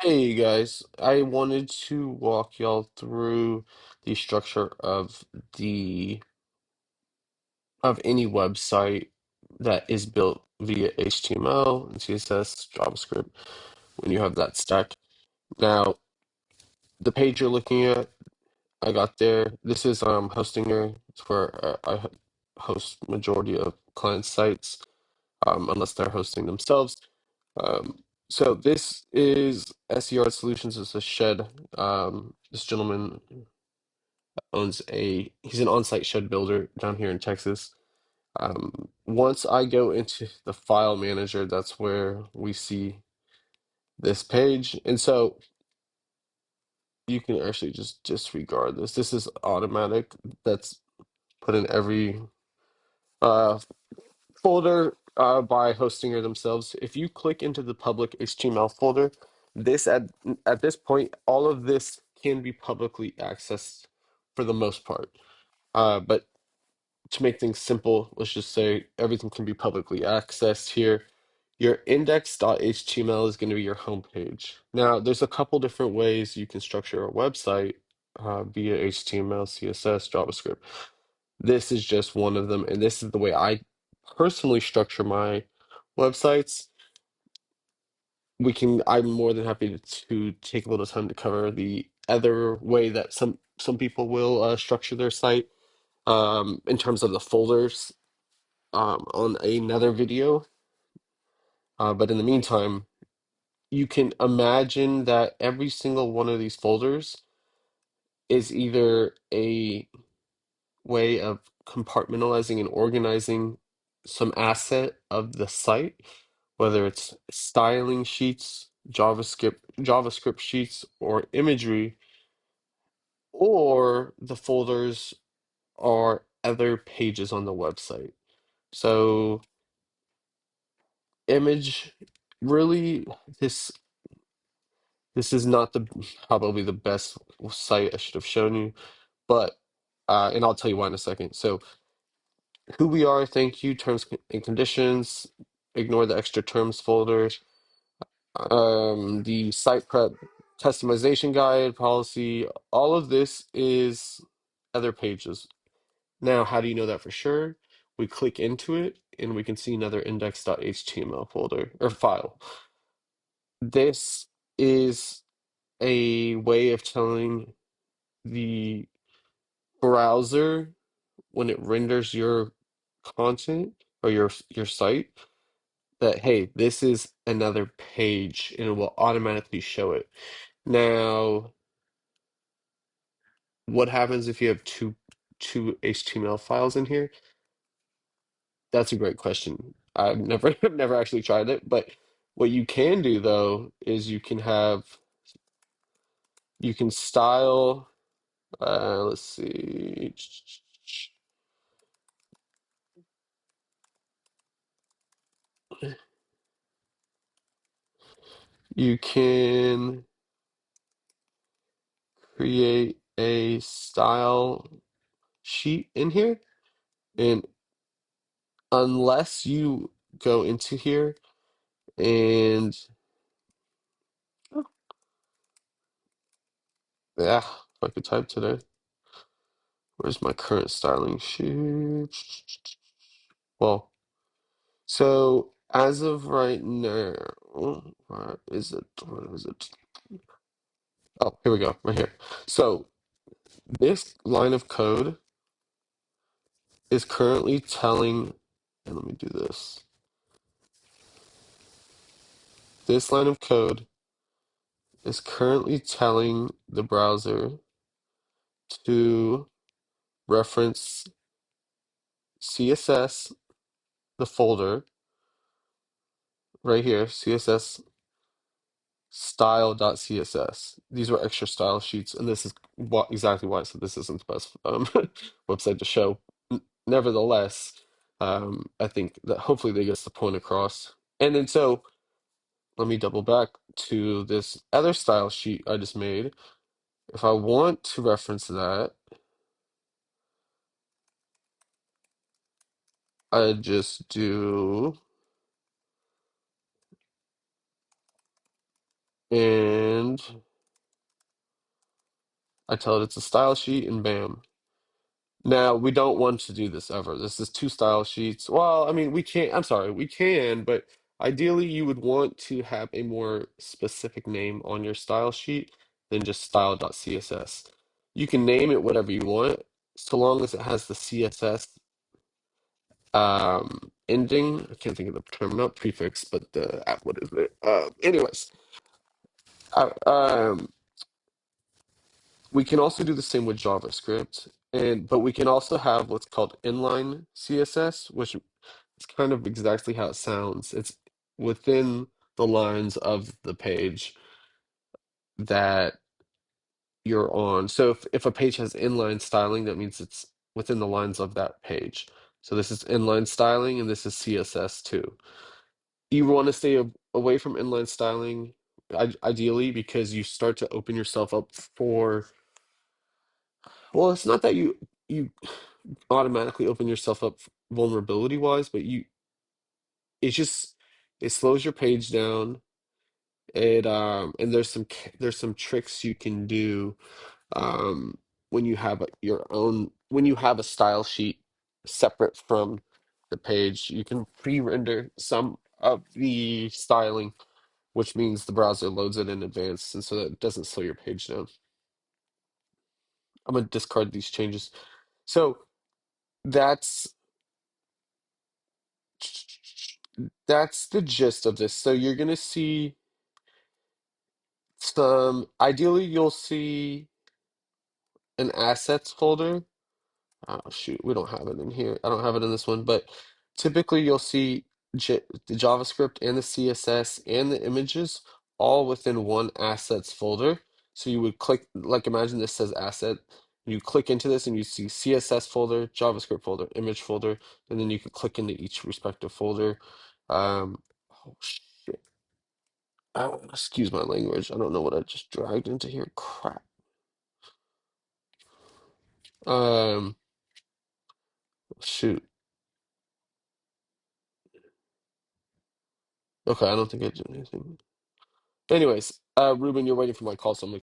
Hey guys, I wanted to walk y'all through the structure of the of any website that is built via HTML and CSS, JavaScript when you have that stack. Now, the page you're looking at, I got there. This is Hostinger. It's where host majority of client sites, unless they're hosting themselves. So this is SER Solutions. It's a shed. This gentleman he's an on-site shed builder down here in Texas. Once I go into the file manager, that's where we see this page. And so you can actually just disregard this. This is automatic. That's put in every uh, folder by Hostinger themselves. If you click into the public HTML folder, this at this point, all of this can be publicly accessed for the most part. But to make things simple, let's just say everything can be publicly accessed here. Your index.html is going to be your homepage. Now, there's a couple different ways you can structure a website via HTML, CSS, JavaScript. This is just one of them, and this is the way I personally structure my websites. I'm more than happy to take a little time to cover the other way that some people will structure their site in terms of the folders on another video. But in the meantime, you can imagine that every single one of these folders is either a way of compartmentalizing and organizing some asset of the site, whether it's styling sheets, JavaScript sheets, or imagery, or the folders are other pages on the website. So image really this this is not the probably the best site I should have shown you, but and I'll tell you why in a second. So who we are, thank you, terms and conditions, ignore the extra terms folder, the site prep customization guide, policy, all of this is other pages. Now, how do you know that for sure? We click into it and we can see another index.html folder or file. This is a way of telling the browser when it renders your content or your site that hey, this is another page and it will automatically show it. Now, what happens if you have two HTML files in here? That's a great question. I've never I've never actually tried it, but what you can do though is you can style let's see. You can create a style sheet in here, and unless you go into here and yeah, if I could type today. Where's my current styling sheet? Well, so as of right now, where is it? Where is it? Oh, here we go, right here. So this line of code is currently telling, and let me do this. This line of code is currently telling the browser to reference CSS, the folder right here, CSS style.css. These were extra style sheets, and this is exactly why I said this isn't the best website to show. Nevertheless, I think that hopefully they get the point across. And then so let me double back to this other style sheet I just made. If I want to reference that, I just do and I tell it it's a style sheet, and bam. Now, we don't want to do this ever. This is two style sheets. Well, I mean, we can't, I'm sorry, we can, but ideally you would want to have a more specific name on your style sheet than just style.css. You can name it whatever you want, so long as it has the CSS ending. I can't think of the term, not prefix, but the what is it? Anyways, uh, um, we can also do the same with JavaScript, and but we can also have what's called inline CSS, which is kind of exactly how it sounds. It's within the lines of the page that you're on. So if a page has inline styling, that means it's within the lines of that page. So this is inline styling, and this is CSS too. You want to stay away from inline styling, ideally, because you start to open yourself up for, well, it's not that you automatically open yourself up vulnerability wise, but it's just it slows your page down. It and there's some tricks you can do um when you have when you have a style sheet separate from the page. You can pre-render some of the styling, which means the browser loads it in advance, and so that it doesn't slow your page down. I'm gonna discard these changes. So that's that's the gist of this. So you're gonna see some, ideally you'll see an assets folder. Oh shoot, we don't have it in here. I don't have it in this one, but typically you'll see the JavaScript and the CSS and the images all within one assets folder. So you would click, like imagine this says asset. You click into this and you see CSS folder, JavaScript folder, image folder, and then you can click into each respective folder. Oh shit. Oh, excuse my language. I don't know what I just dragged into here. Crap. Um, Shoot. Okay, I don't think I did anything. Anyways, Ruben, you're waiting for my call, so I'm